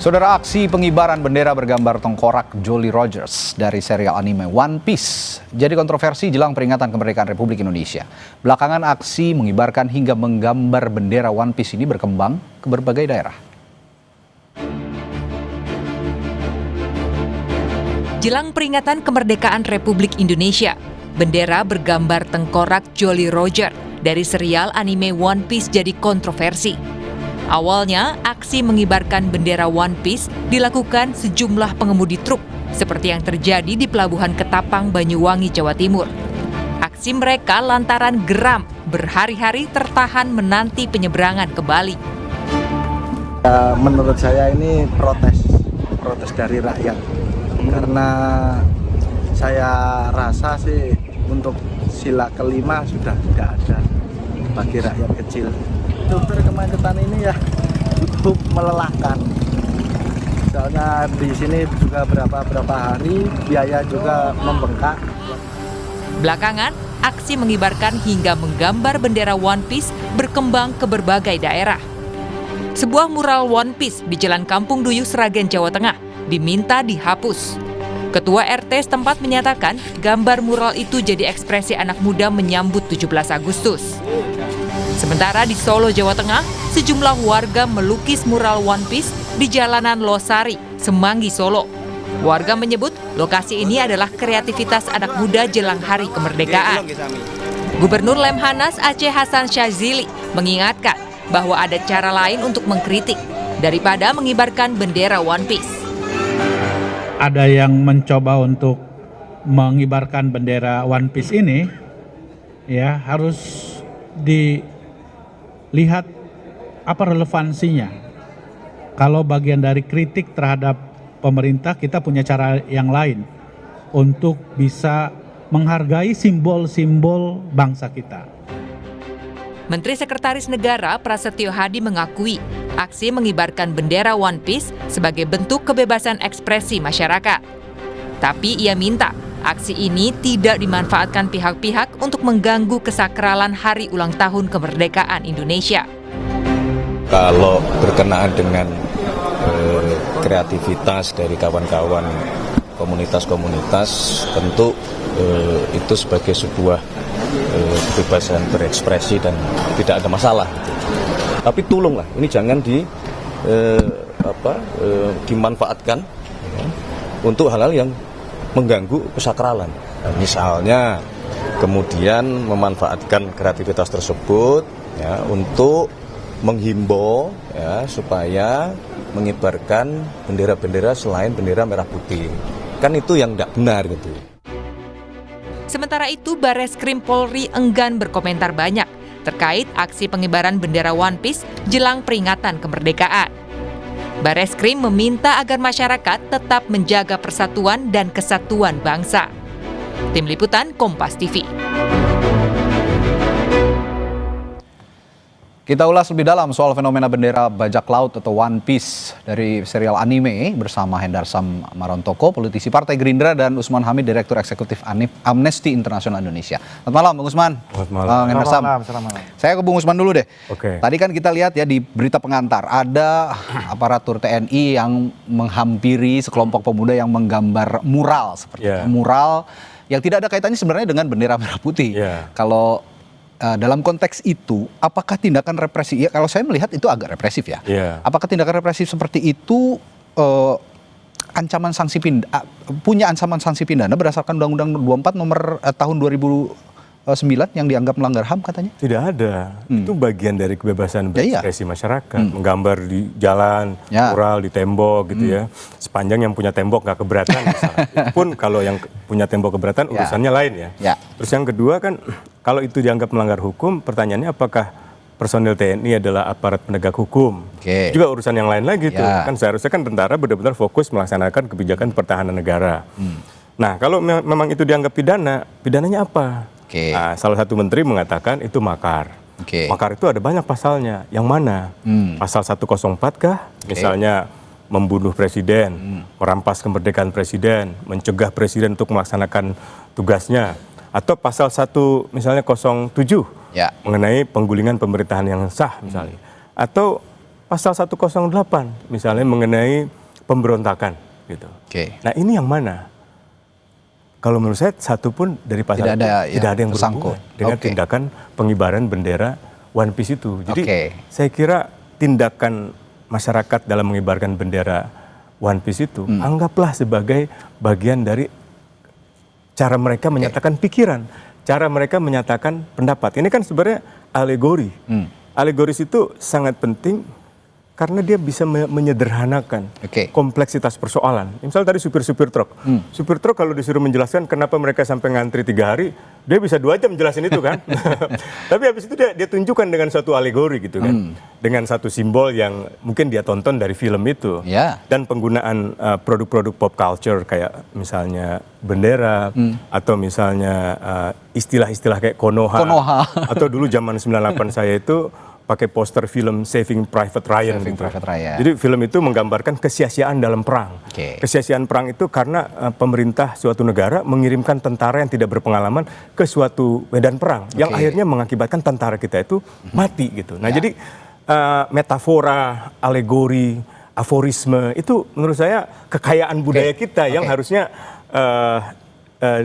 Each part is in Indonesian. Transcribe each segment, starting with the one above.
Saudara, aksi pengibaran bendera bergambar tengkorak Jolly Rogers dari serial anime One Piece jadi kontroversi jelang peringatan kemerdekaan Republik Indonesia. Belakangan aksi mengibarkan hingga menggambar bendera One Piece ini berkembang ke berbagai daerah. Jelang peringatan kemerdekaan Republik Indonesia, bendera bergambar tengkorak Jolly Roger dari serial anime One Piece jadi kontroversi. Awalnya, aksi mengibarkan bendera One Piece dilakukan sejumlah pengemudi truk, seperti yang terjadi di Pelabuhan Ketapang, Banyuwangi, Jawa Timur. Aksi mereka lantaran geram berhari-hari tertahan menanti penyeberangan ke Bali. Menurut saya ini protes dari rakyat. Karena saya rasa sih untuk sila kelima sudah tidak ada bagi rakyat kecil. Dokter kemacetan ini ya cukup melelahkan. Soalnya di sini juga berapa hari biaya juga membengkak. Belakangan, aksi mengibarkan hingga menggambar bendera One Piece berkembang ke berbagai daerah. Sebuah mural One Piece di Jalan Kampung Duyuh, Sragen, Jawa Tengah diminta dihapus. Ketua RT setempat menyatakan gambar mural itu jadi ekspresi anak muda menyambut 17 Agustus. Sementara di Solo, Jawa Tengah, sejumlah warga melukis mural One Piece di jalanan Losari, Semanggi, Solo. Warga menyebut lokasi ini adalah kreativitas anak muda jelang hari kemerdekaan. Gubernur Lemhanas Aceh Hasan Syazili mengingatkan bahwa ada cara lain untuk mengkritik daripada mengibarkan bendera One Piece. Ada yang mencoba untuk mengibarkan bendera One Piece ini, ya harus dilihat apa relevansinya. Kalau bagian dari kritik terhadap pemerintah, kita punya cara yang lain untuk bisa menghargai simbol-simbol bangsa kita. Menteri Sekretaris Negara Prasetyo Hadi mengakui aksi mengibarkan bendera One Piece sebagai bentuk kebebasan ekspresi masyarakat. Tapi ia minta aksi ini tidak dimanfaatkan pihak-pihak untuk mengganggu kesakralan hari ulang tahun kemerdekaan Indonesia. Kalau berkenaan dengan kreativitas dari kawan-kawan komunitas-komunitas, tentu itu sebagai sebuah kebebasan berekspresi dan tidak ada masalah. Tapi tolonglah, ini jangan dimanfaatkan untuk hal-hal yang mengganggu kesakralan. Misalnya kemudian memanfaatkan kreativitas tersebut ya, untuk menghimbau ya, supaya mengibarkan bendera-bendera selain bendera merah putih. Kan itu yang tidak benar gitu. Sementara itu, Bareskrim Polri enggan berkomentar banyak terkait aksi pengibaran bendera One Piece jelang peringatan kemerdekaan. Bareskrim meminta agar masyarakat tetap menjaga persatuan dan kesatuan bangsa. Tim Liputan Kompas TV. Kita ulas lebih dalam soal fenomena bendera bajak laut atau One Piece dari serial anime bersama Hendar Sam Marontoko, politisi Partai Gerindra, dan Usman Hamid, Direktur Eksekutif Amnesty International Indonesia. Selamat malam, Bung Usman. Selamat malam. Hendar Sam. Saya ke Bung Usman dulu deh. Oke. Tadi kan kita lihat ya di berita pengantar, ada aparatur TNI yang menghampiri sekelompok pemuda yang menggambar mural seperti mural yang tidak ada kaitannya sebenarnya dengan bendera merah putih. Kalau dalam konteks itu, apakah tindakan represif? Ya, kalau saya melihat itu agak represif ya. Apakah tindakan represif seperti itu ancaman sanksi punya ancaman sanksi pidana berdasarkan Undang-Undang 24 nomor tahun 2009 yang dianggap melanggar HAM katanya? Tidak ada. Itu bagian dari kebebasan berekspresi masyarakat. Menggambar di jalan, mural di tembok gitu ya. Sepanjang yang punya tembok nggak keberatan. Itu pun kalau yang punya tembok keberatan urusannya lain ya. Terus yang kedua kan, kalau itu dianggap melanggar hukum, pertanyaannya apakah personil TNI adalah aparat penegak hukum? Juga urusan yang lain lagi tuh. Kan seharusnya kan tentara benar-benar fokus melaksanakan kebijakan pertahanan negara. Nah, kalau memang itu dianggap pidana, pidananya apa? Nah, salah satu menteri mengatakan itu makar. Makar itu ada banyak pasalnya. Yang mana? Pasal 104 kah? Misalnya membunuh presiden, merampas kemerdekaan presiden, mencegah presiden untuk melaksanakan tugasnya. Atau pasal 1 misalnya 07 mengenai penggulingan pemerintahan yang sah misalnya. Atau pasal 108 misalnya mengenai pemberontakan gitu. Nah ini yang mana? Kalau menurut saya satu pun dari pasal tidak ada yang bersangkut dengan tindakan pengibaran bendera One Piece itu. Jadi saya kira tindakan masyarakat dalam mengibarkan bendera One Piece itu anggaplah sebagai bagian dari cara mereka menyatakan pikiran, cara mereka menyatakan pendapat. Ini kan sebenarnya alegori. Alegoris itu sangat penting karena dia bisa menyederhanakan kompleksitas persoalan. Misal tadi supir-supir truk. Supir truk kalau disuruh menjelaskan kenapa mereka sampai ngantri 3 hari, dia bisa 2 jam jelasin itu kan. Tapi habis itu dia tunjukkan dengan suatu alegori gitu kan. Dengan satu simbol yang mungkin dia tonton dari film itu. Dan penggunaan produk-produk pop culture kayak misalnya bendera, atau misalnya istilah-istilah kayak Konoha. Atau dulu zaman 98 saya itu pakai poster film Saving Private Ryan. Jadi film itu menggambarkan kesia-siaan dalam perang. Kesia-siaan perang itu karena pemerintah suatu negara mengirimkan tentara yang tidak berpengalaman ke suatu medan perang yang akhirnya mengakibatkan tentara kita itu mati gitu. Nah jadi metafora, alegori, aforisme itu menurut saya kekayaan budaya kita yang harusnya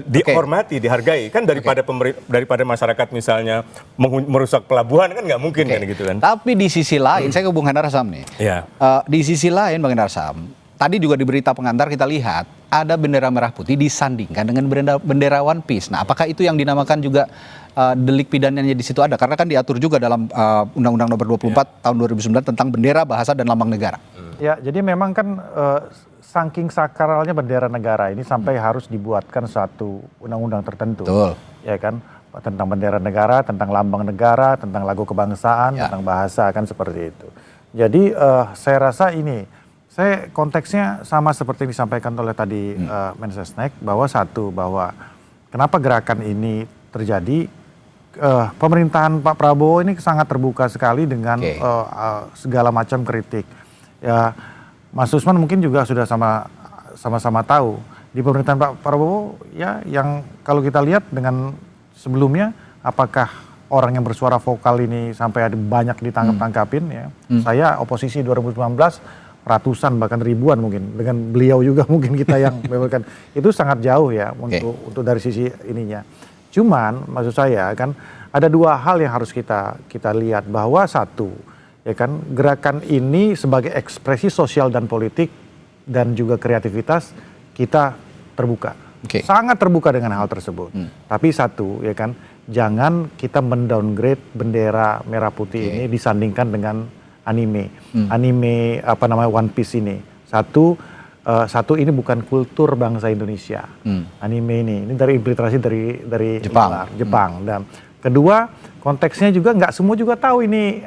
dihormati, dihargai kan daripada masyarakat misalnya merusak pelabuhan kan nggak mungkin kan gitu kan. Tapi di sisi lain, saya ke Bung Hendar Sam nih. Di sisi lain Bang Hendar Sam, tadi juga di berita pengantar kita lihat ada bendera merah putih disandingkan dengan bendera One Piece. Nah, apakah itu yang dinamakan juga delik pidananya di situ ada? Karena kan diatur juga dalam Undang-Undang Nomor 24 tahun 2009 tentang bendera, bahasa dan lambang negara. Ya, jadi memang kan saking sakralnya bendera negara ini sampai harus dibuatkan suatu undang-undang tertentu. Ya kan, tentang bendera negara, tentang lambang negara, tentang lagu kebangsaan, tentang bahasa kan seperti itu. Jadi saya rasa ini, konteksnya sama seperti yang disampaikan oleh tadi Mensesnek, bahwa kenapa gerakan ini terjadi, pemerintahan Pak Prabowo ini sangat terbuka sekali dengan segala macam kritik. Ya, Mas Usman mungkin juga sudah sama-sama tahu di pemerintahan Pak Prabowo ya, yang kalau kita lihat dengan sebelumnya, apakah orang yang bersuara vokal ini sampai ada banyak ditangkap-tangkapin ya. Saya oposisi 2019 ratusan bahkan ribuan mungkin, dengan beliau juga mungkin kita yang bebaskan. Itu sangat jauh ya untuk dari sisi ininya. Cuman maksud saya kan ada 2 hal yang harus kita lihat, bahwa satu ya kan, gerakan ini sebagai ekspresi sosial dan politik dan juga kreativitas kita terbuka. Sangat terbuka dengan hal tersebut. Tapi satu ya kan, jangan kita mendowngrade bendera merah putih ini disandingkan dengan anime. Anime One Piece ini. Satu ini bukan kultur bangsa Indonesia. Anime ini dari infiltrasi dari Jepang. Dan kedua, konteksnya juga nggak semua juga tahu ini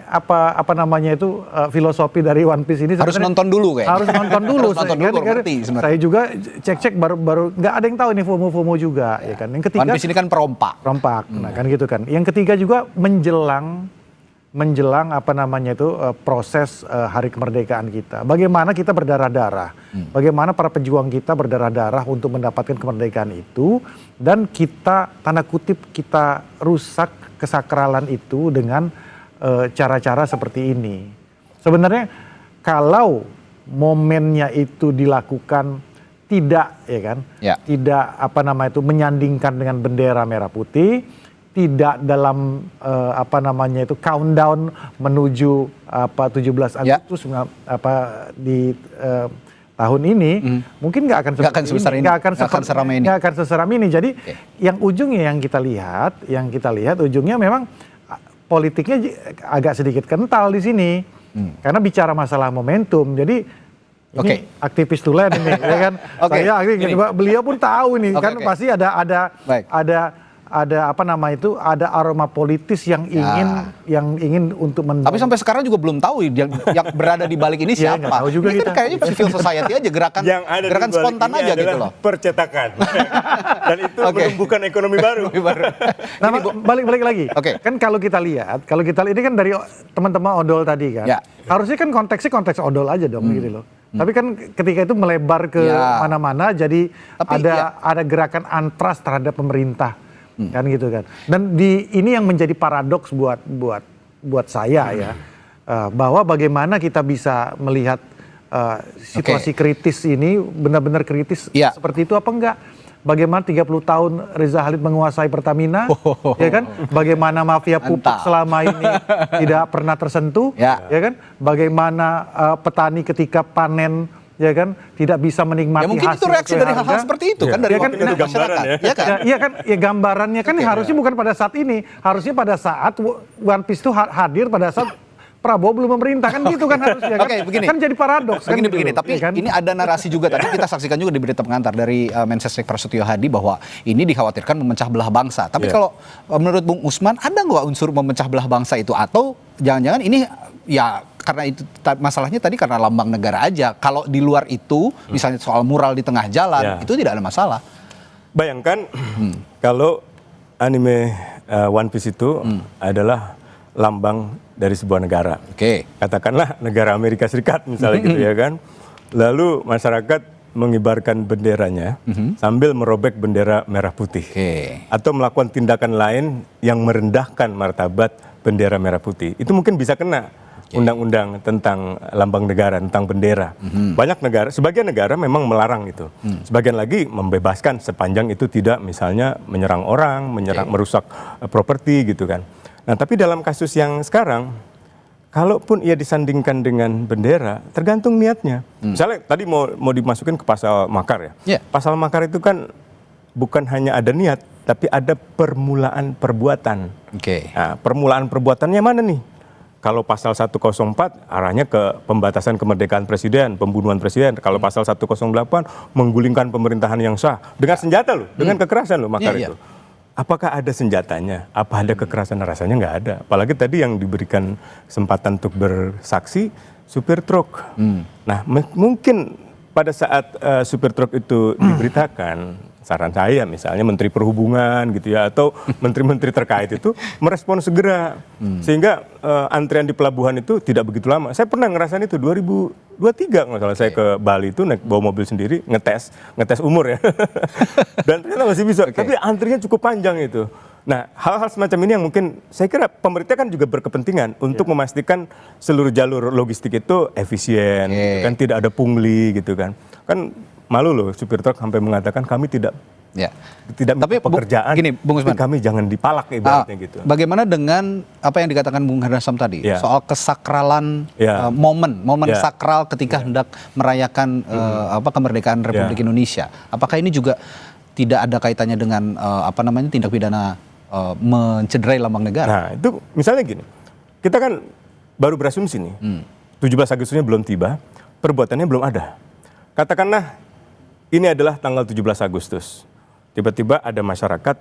filosofi dari One Piece ini. Harus nonton dulu kayak. Harus nonton dulu. Saya juga cek baru nggak ada yang tahu ini FOMO juga ya kan. Yang ketiga, One Piece ini kan perompak. Nah kan gitu kan. Yang ketiga juga menjelang proses hari kemerdekaan kita. Bagaimana kita berdarah-darah. Bagaimana para pejuang kita berdarah-darah untuk mendapatkan kemerdekaan itu, dan kita tanda kutip kita rusak kesakralan itu dengan cara-cara seperti ini. Sebenarnya kalau momennya itu dilakukan tidak menyandingkan dengan bendera merah putih, tidak dalam countdown menuju 17 Agustus di tahun ini, mungkin nggak akan seseram ini. Jadi yang ujungnya yang kita lihat ujungnya memang politiknya agak sedikit kental di sini, karena bicara masalah momentum. Jadi ini aktivis tulen ini, ya kan? Beliau pun tahu ini kan pasti ada aroma politis yang ingin untuk Tapi sampai sekarang juga belum tahu yang berada di balik ini siapa. Tahu juga ini kan kayaknya civil society aja, gerakan spontan aja gitu loh. Percetakan. Dan itu menumbuhkan ekonomi baru. Nah, balik lagi. Kan kalau kita lihat ini kan dari teman-teman odol tadi kan. Harusnya kan konteks odol aja dong gitu loh. Tapi kan ketika itu melebar ke mana-mana, jadi ada gerakan antras terhadap pemerintah. Kan gitu kan. Dan ini yang menjadi paradoks buat saya ya. bahwa bagaimana kita bisa melihat situasi kritis ini benar-benar kritis seperti itu apa enggak? Bagaimana 30 tahun Reza Khalid menguasai Pertamina, ya kan? Bagaimana mafia pupuk selama ini tidak pernah tersentuh, ya kan? Bagaimana petani ketika panen, ya kan, tidak bisa menikmati mungkin hasil itu reaksi dari hal-hal seperti itu kan dari masyarakat. Iya kan? Ya gambarannya kan harusnya bukan pada saat ini, harusnya pada saat One Piece itu hadir pada saat Prabowo belum memerintah kan gitu kan harusnya kan. Begini. Kan jadi paradoks kan. Begini, tapi kan? Ini ada narasi juga tadi kita saksikan juga di berita pengantar dari Mensesnek Prasetyo Hadi bahwa ini dikhawatirkan memecah belah bangsa. Tapi kalau menurut Bung Usman ada nggak unsur memecah belah bangsa itu, atau jangan-jangan ini ya karena itu masalahnya tadi karena lambang negara aja. Kalau di luar itu misalnya soal mural di tengah jalan itu tidak ada masalah. Bayangkan kalau anime One Piece itu adalah lambang dari sebuah negara. Katakanlah negara Amerika Serikat misalnya gitu ya kan. Lalu masyarakat mengibarkan benderanya sambil merobek bendera merah putih. Atau melakukan tindakan lain yang merendahkan martabat bendera merah putih. Itu mungkin bisa kena undang-undang tentang lambang negara, tentang bendera. Banyak negara, sebagian negara memang melarang itu. Sebagian lagi membebaskan sepanjang itu tidak misalnya menyerang orang, merusak properti gitu kan. Nah, tapi dalam kasus yang sekarang, kalaupun ia disandingkan dengan bendera, tergantung niatnya. Misalnya tadi mau dimasukin ke pasal makar ya. Pasal makar itu kan bukan hanya ada niat, tapi ada permulaan perbuatan. Nah, permulaan perbuatannya mana nih? Kalau pasal 104 arahnya ke pembatasan kemerdekaan presiden, pembunuhan presiden. Kalau pasal 108 menggulingkan pemerintahan yang sah dengan senjata loh, dengan kekerasan loh makar itu. Apakah ada senjatanya? Apa ada kekerasan? Rasanya nggak ada. Apalagi tadi yang diberikan kesempatan untuk bersaksi, supir truk. Nah, mungkin pada saat supir truk itu diberitakan, saran saya misalnya Menteri Perhubungan gitu ya, atau menteri-menteri terkait itu merespon segera. Sehingga antrian di pelabuhan itu tidak begitu lama. Saya pernah ngerasain itu 2023 nggak salah, saya ke Bali itu naik bawa mobil sendiri, ngetes umur ya. Dan ternyata masih bisa, tapi antrinya cukup panjang itu. Nah, hal-hal semacam ini yang mungkin saya kira pemerintah kan juga berkepentingan untuk memastikan seluruh jalur logistik itu efisien, kan tidak ada pungli gitu kan. Kan malu loh supir truk sampai mengatakan kami tidak tapi pekerjaan, gini, Bung Usman, kami jangan dipalak ibaratnya gitu. Bagaimana dengan apa yang dikatakan Bung Harsam tadi soal kesakralan momen sakral ketika hendak merayakan kemerdekaan Republik Indonesia? Apakah ini juga tidak ada kaitannya dengan tindak pidana mencederai lambang negara? Nah, itu misalnya gini. Kita kan baru berasumsi nih. 17 Agustusnya belum tiba, perbuatannya belum ada. Katakanlah ini adalah tanggal 17 Agustus. Tiba-tiba ada masyarakat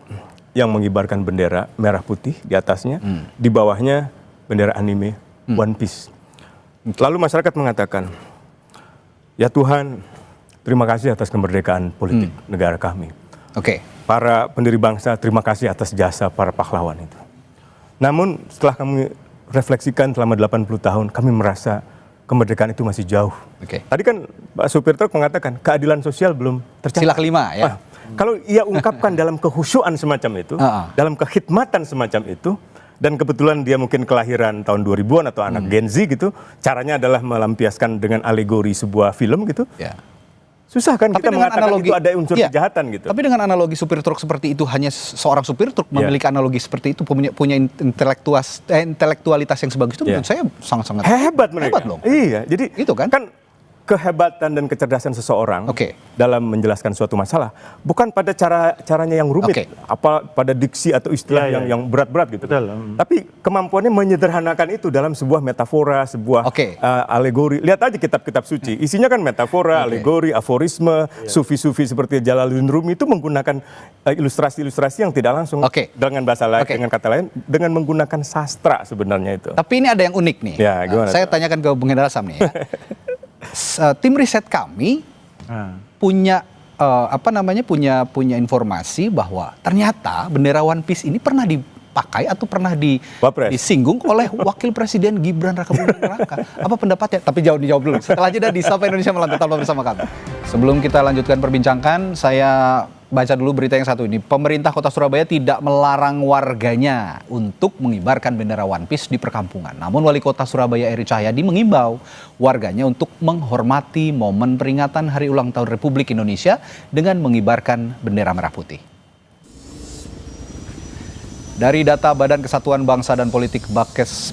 yang mengibarkan bendera merah putih di atasnya, di bawahnya bendera anime One Piece. Lalu masyarakat mengatakan, ya Tuhan, terima kasih atas kemerdekaan politik negara kami. Para pendiri bangsa, terima kasih atas jasa para pahlawan itu. Namun setelah kami refleksikan selama 80 tahun, kami merasa kemerdekaan itu masih jauh. Tadi kan Pak supir truk mengatakan keadilan sosial belum tercapai. Sila kelima ya. Kalau ia ungkapkan dalam kehusyuan semacam itu, dalam kekhidmatan semacam itu, dan kebetulan dia mungkin kelahiran tahun 2000-an atau anak Gen Z gitu, caranya adalah melampiaskan dengan alegori sebuah film gitu. Susah kan kita mengatakan analogi, itu ada unsur kejahatan gitu. Tapi dengan analogi supir truk seperti itu, hanya seorang supir truk memiliki analogi seperti itu, punya intelektualitas yang sebagus itu, menurut saya sangat-sangat hebat mereka. Hebat dong. Iya, jadi itu kan kehebatan dan kecerdasan seseorang dalam menjelaskan suatu masalah bukan pada caranya yang rumit, apa pada diksi atau istilah yang berat-berat gitu. Tapi kemampuannya menyederhanakan itu dalam sebuah metafora, sebuah alegori. Lihat aja kitab-kitab suci, isinya kan metafora, alegori, aforisme, sufi-sufi seperti Jalaluddin Rumi itu menggunakan ilustrasi-ilustrasi yang tidak langsung dengan bahasa lain, dengan kata lain, dengan menggunakan sastra sebenarnya itu. Tapi ini ada yang unik nih. Saya tanyakan ke Bung Hendra Sam nih ya. Tim riset kami punya punya informasi bahwa ternyata bendera One Piece ini pernah dipakai atau pernah disinggung oleh Wakil Presiden Gibran Rakabuming Raka. Apa pendapatnya? Tapi dijawab dulu. Setelah jeda di Sapa Indonesia Malam, tetaplah bersama kami. Sebelum kita lanjutkan perbincangan, saya baca dulu berita yang satu ini. Pemerintah Kota Surabaya tidak melarang warganya untuk mengibarkan bendera One Piece di perkampungan. Namun Wali Kota Surabaya Eri Cahyadi mengimbau warganya untuk menghormati momen peringatan Hari Ulang Tahun Republik Indonesia dengan mengibarkan bendera merah putih. Dari data Badan Kesatuan Bangsa dan Politik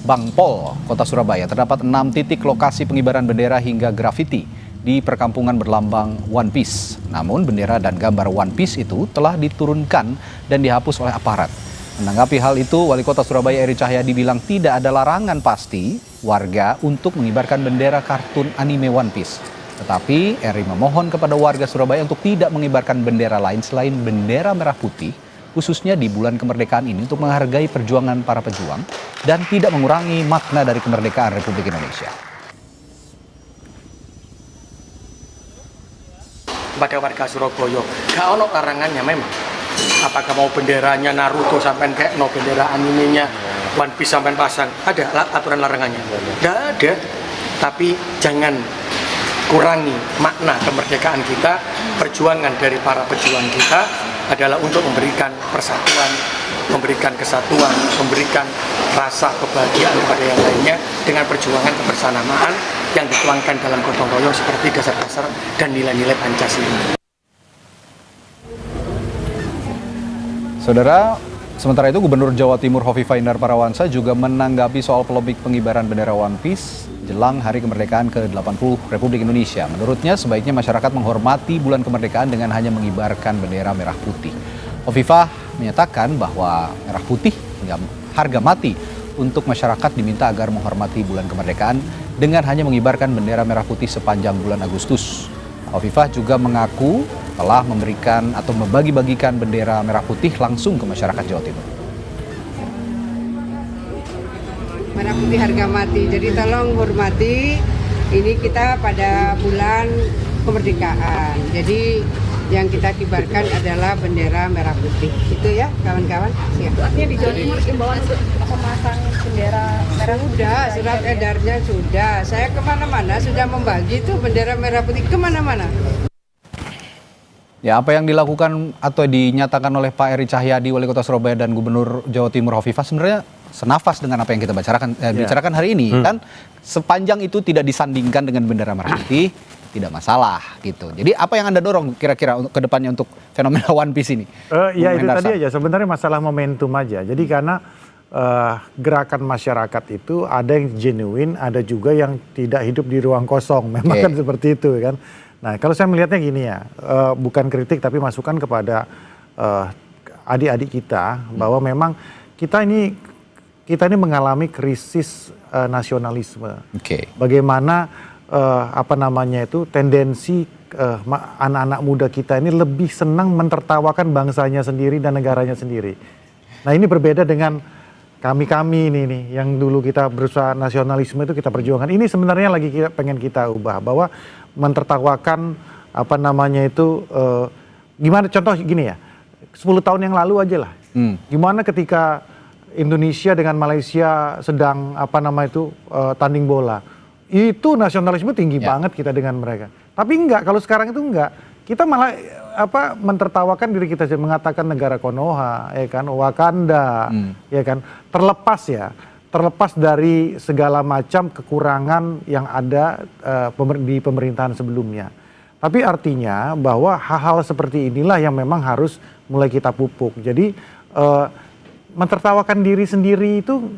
Bangpol Kota Surabaya, terdapat 6 titik lokasi pengibaran bendera hingga grafiti di perkampungan berlambang One Piece. Namun bendera dan gambar One Piece itu telah diturunkan dan dihapus oleh aparat. Menanggapi hal itu, Wali Kota Surabaya Eri Cahyadi bilang tidak ada larangan pasti warga untuk mengibarkan bendera kartun anime One Piece. Tetapi Eri memohon kepada warga Surabaya untuk tidak mengibarkan bendera lain selain bendera merah putih, khususnya di bulan kemerdekaan ini untuk menghargai perjuangan para pejuang dan tidak mengurangi makna dari kemerdekaan Republik Indonesia. Pada warga Surabaya, gak ono larangannya memang. Apakah mau benderanya Naruto sampai kayak no bendera animenya One Piece sampai pasang, ada aturan larangannya? Gak ada. Tapi jangan kurangi makna kemerdekaan kita. Perjuangan dari para pejuang kita adalah untuk memberikan persatuan, memberikan kesatuan, memberikan rasa kebahagiaan kepada yang lainnya dengan perjuangan kebersamaan yang dituangkan dalam gotong royong seperti dasar-dasar dan nilai-nilai Pancasila. Saudara, sementara itu Gubernur Jawa Timur Hovifah Indar Parawansa juga menanggapi soal polemik pengibaran bendera One Piece jelang Hari Kemerdekaan ke-80 Republik Indonesia. Menurutnya sebaiknya masyarakat menghormati bulan kemerdekaan dengan hanya mengibarkan bendera merah putih. Hovifah menyatakan bahwa merah putih hingga harga mati untuk masyarakat diminta agar menghormati bulan kemerdekaan dengan hanya mengibarkan bendera merah putih sepanjang bulan Agustus. Hovifah juga mengaku telah memberikan atau membagi-bagikan bendera merah putih langsung ke masyarakat Jawa Timur. Merah putih harga mati, jadi tolong hormati, ini kita pada bulan kemerdekaan, jadi yang kita kibarkan adalah bendera merah putih. Itu ya kawan-kawan. Artinya di Jawa Timur imbauan memasang bendera merah putih. Sudah, surat edarnya sudah. Saya kemana-mana sudah membagi tuh bendera merah putih kemana-mana. Ya, apa yang dilakukan atau dinyatakan oleh Pak Eri Cahyadi, Wali Kota Surabaya dan Gubernur Jawa Timur Hovifah sebenarnya senafas dengan apa yang kita bicarakan hari ini. Kan sepanjang itu tidak disandingkan dengan bendera merah putih, tidak masalah gitu. Jadi apa yang Anda dorong kira-kira ke depannya untuk fenomena One Piece ini? Ya itu tadi aja, sebenarnya masalah momentum aja. Jadi karena gerakan masyarakat itu ada yang genuine, ada juga yang tidak hidup di ruang kosong. Memang kan seperti itu kan. Nah kalau saya melihatnya gini ya, bukan kritik tapi masukan kepada adik-adik kita bahwa memang kita ini mengalami krisis nasionalisme. Bagaimana tendensi anak-anak muda kita ini lebih senang mentertawakan bangsanya sendiri dan negaranya sendiri. Nah ini berbeda dengan kami ini nih yang dulu kita berusaha nasionalisme itu kita perjuangkan. Ini sebenarnya lagi pengen kita ubah bahwa mentertawakan gimana contoh gini ya, 10 tahun yang lalu aja lah. Gimana ketika Indonesia dengan Malaysia sedang tanding bola. Itu nasionalisme tinggi banget kita dengan mereka. Tapi enggak, kalau sekarang itu enggak. Kita malah mentertawakan diri kita, mengatakan negara Konoha, ya kan, Wakanda, ya kan. Terlepas dari segala macam kekurangan yang ada di pemerintahan sebelumnya. Tapi artinya bahwa hal-hal seperti inilah yang memang harus mulai kita pupuk. Jadi mentertawakan diri sendiri itu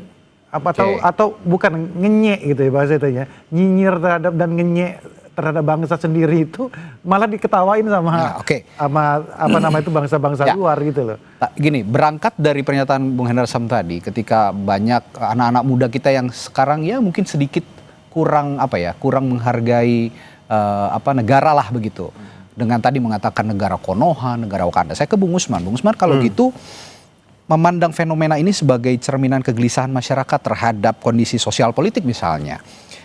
atau bukan ngenyek gitu ya bahasa itunya, nyinyir terhadap dan ngenyek terhadap bangsa sendiri itu malah diketawain sama bangsa-bangsa luar gitu loh. Gini, berangkat dari pernyataan Bung Hendar Sam tadi, ketika banyak anak-anak muda kita yang sekarang ya mungkin sedikit kurang menghargai negara lah begitu. Dengan tadi mengatakan negara Konoha, negara Wakanda. Saya ke Bung Usman. Bung Usman, kalau gitu memandang fenomena ini sebagai cerminan kegelisahan masyarakat terhadap kondisi sosial politik misalnya,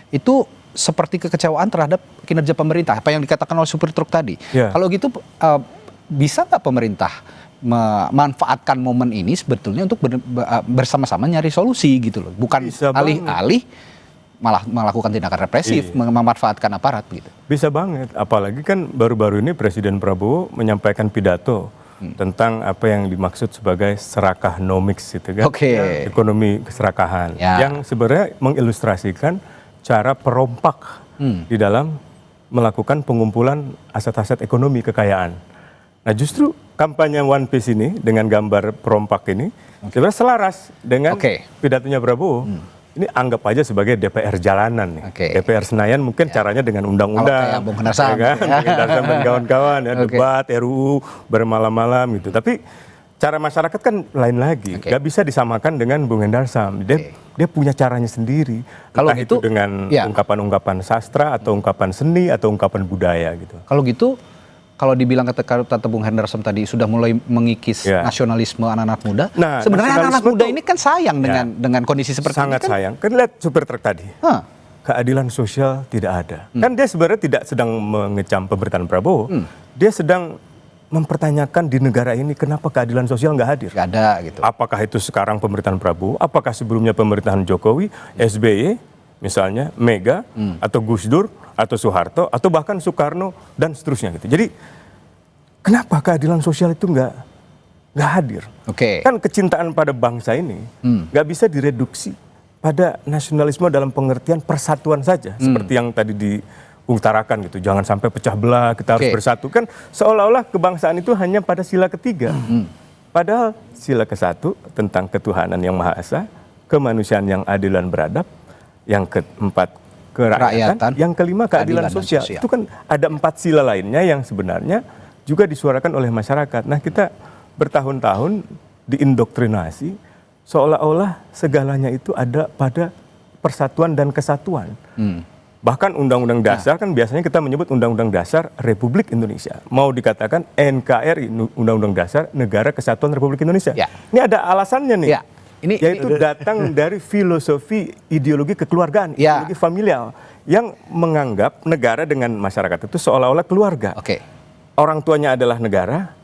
itu seperti kekecewaan terhadap kinerja pemerintah, apa yang dikatakan oleh supir truk tadi. Kalau gitu bisa nggak pemerintah memanfaatkan momen ini sebetulnya untuk bersama-sama nyari solusi gitu loh, bukan alih-alih malah melakukan tindakan represif, memanfaatkan aparat gitu. Bisa banget, apalagi kan baru-baru ini Presiden Prabowo menyampaikan pidato tentang apa yang dimaksud sebagai serakahnomics gitu kan, ekonomi keserakahan, yang sebenarnya mengilustrasikan cara perompak di dalam melakukan pengumpulan aset-aset ekonomi kekayaan. Nah justru kampanye One Piece ini dengan gambar perompak ini sebenarnya selaras dengan pidatonya Prabowo. Ini anggap aja sebagai DPR jalanan nih. DPR Senayan mungkin caranya dengan undang-undang, Bung Hendarsam, dan kawan-kawan, debat RUU bermalam-malam gitu. Tapi cara masyarakat kan lain lagi, nggak bisa disamakan dengan Bung Hendarsam. Dia punya caranya sendiri. Kalau itu dengan ungkapan-ungkapan sastra atau ungkapan seni atau ungkapan budaya gitu. Kalau gitu, kalau dibilang kata Bung Hendarsam tadi sudah mulai mengikis nasionalisme anak-anak muda, sebenarnya anak-anak muda ini kan sayang dengan kondisi seperti sangat ini kan? sayang. Kan lihat supir truk tadi, keadilan sosial tidak ada. Kan dia sebenarnya tidak sedang mengecam pemerintahan Prabowo, dia sedang mempertanyakan di negara ini kenapa keadilan sosial nggak hadir. Nggak ada gitu. Apakah itu sekarang pemerintahan Prabowo, apakah sebelumnya pemerintahan Jokowi, SBY, misalnya Mega, atau Gus Dur, atau Soeharto, atau bahkan Soekarno, dan seterusnya gitu. Jadi, kenapa keadilan sosial itu nggak hadir? Kan kecintaan pada bangsa ini nggak bisa direduksi pada nasionalisme dalam pengertian persatuan saja, seperti yang tadi diutarakan gitu. Jangan sampai pecah belah, kita harus bersatu. Kan seolah-olah kebangsaan itu hanya pada sila ketiga. Padahal sila ke-1 tentang ketuhanan yang Maha Esa, kemanusiaan yang adil dan beradab, yang keempat kerakyatan, yang kelima keadilan sosial. Itu kan ada 4 sila lainnya yang sebenarnya juga disuarakan oleh masyarakat. Nah kita bertahun-tahun diindoktrinasi seolah-olah segalanya itu ada pada persatuan dan kesatuan. Bahkan Undang-Undang Dasar kan biasanya kita menyebut Undang-Undang Dasar Republik Indonesia. Mau dikatakan NKRI, Undang-Undang Dasar Negara Kesatuan Republik Indonesia. Ini ada alasannya nih. Yaitu datang dari filosofi ideologi kekeluargaan, ideologi familial yang menganggap negara dengan masyarakat itu seolah-olah keluarga. Orang tuanya adalah negara,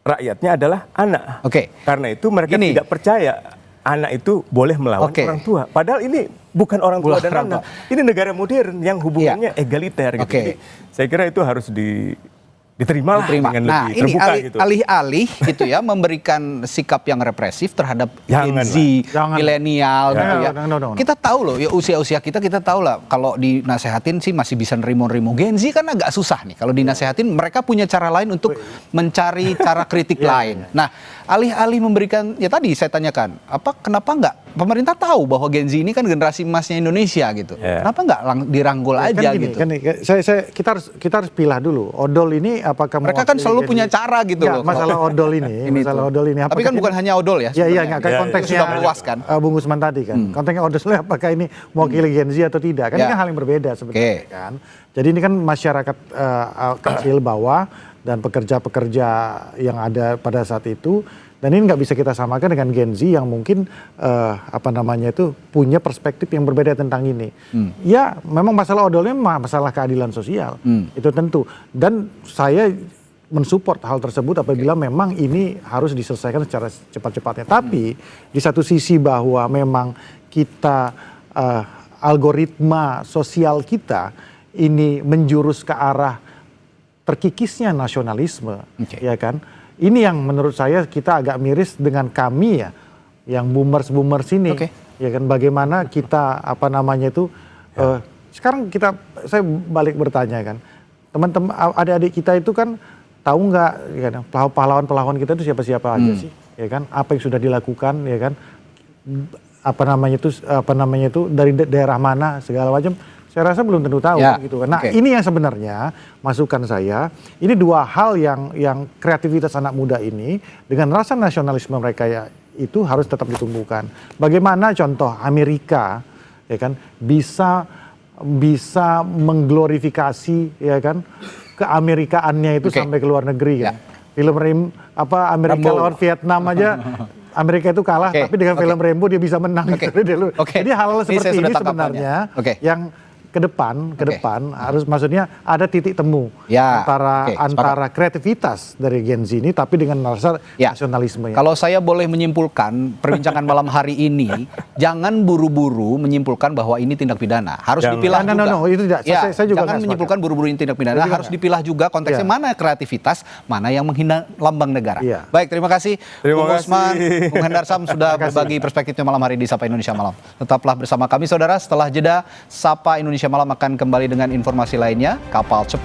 rakyatnya adalah anak. Karena itu mereka tidak percaya anak itu boleh melawan orang tua. Padahal ini bukan orang tua dan anak. Ini negara modern yang hubungannya egaliter gitu. Jadi, saya kira itu harus diterima dengan lebih terbuka gitu. Alih-alih gitu ya memberikan sikap yang represif terhadap Gen Z, milenial gitu ya. Kita tahu loh ya usia-usia kita tahu lah kalau dinasehatin sih masih bisa nerimo-nerimo. Gen Z kan agak susah nih kalau dinasehatin, mereka punya cara lain untuk mencari cara kritik lain. Nah, alih-alih memberikan, ya tadi saya tanyakan, kenapa enggak pemerintah tahu bahwa Gen Z ini kan generasi emasnya Indonesia gitu. Kenapa enggak dirangkul aja gitu. Kita harus pilah dulu. Odol ini apakah mereka kan selalu punya cara gitu loh. Masalah odol ini, tapi kan bukan hanya odol ya. Iya, kayak konteksnya sudah meluas kan. Bung Usman tadi kan. Konteksnya odolnya apakah ini mewakili Gen Z atau tidak? Kan ini kan hal yang berbeda sebenarnya kan. Jadi ini kan masyarakat kecil bawah dan pekerja-pekerja yang ada pada saat itu, dan ini nggak bisa kita samakan dengan Gen Z yang mungkin punya perspektif yang berbeda tentang ini. Ya memang masalah odolnya masalah keadilan sosial, itu tentu, dan saya mensupport hal tersebut apabila memang ini harus diselesaikan secara cepat-cepatnya. Tapi di satu sisi bahwa memang kita algoritma sosial kita ini menjurus ke arah terkikisnya nasionalisme, ya kan? Ini yang menurut saya kita agak miris dengan kami ya, yang boomers ini, ya kan? Bagaimana kita sekarang saya balik bertanya kan, teman-teman adik-adik kita itu kan tahu nggak, ya kan, pahlawan-pahlawan kita itu siapa-siapa aja sih, ya kan? Apa yang sudah dilakukan, ya kan? Dari daerah mana segala macam. Saya rasa belum tentu tahu gitu kan. Nah, ini yang sebenarnya masukan saya, ini dua hal yang kreativitas anak muda ini dengan rasa nasionalisme mereka itu harus tetap ditumbuhkan. Bagaimana contoh Amerika, ya kan, bisa mengglorifikasi, ya kan, keamerikaannya itu sampai ke luar negeri kan. Film Amerika lawan Vietnam aja Amerika itu kalah, tapi dengan film Rambo dia bisa menang. Jadi hal-hal seperti ini sebenarnya yang ke depan harus maksudnya ada titik temu antara kreativitas dari Gen Z ini tapi dengan nasionalisme. Kalau saya boleh menyimpulkan perbincangan malam hari ini, jangan buru-buru menyimpulkan bahwa ini tindak pidana. Harus dipilah juga. Itu tidak. Saya juga jangan menyimpulkan buru-buru ini tindak pidana. Harus dipilah juga konteksnya mana kreativitas, mana yang menghina lambang negara. Baik, terima kasih Bung Usman, Bung Hendar Sam sudah berbagi perspektifnya malam hari di Sapa Indonesia Malam. Tetaplah bersama kami saudara, setelah jeda Sapa Indonesia Malam akan kembali dengan informasi lainnya. Kapal cepat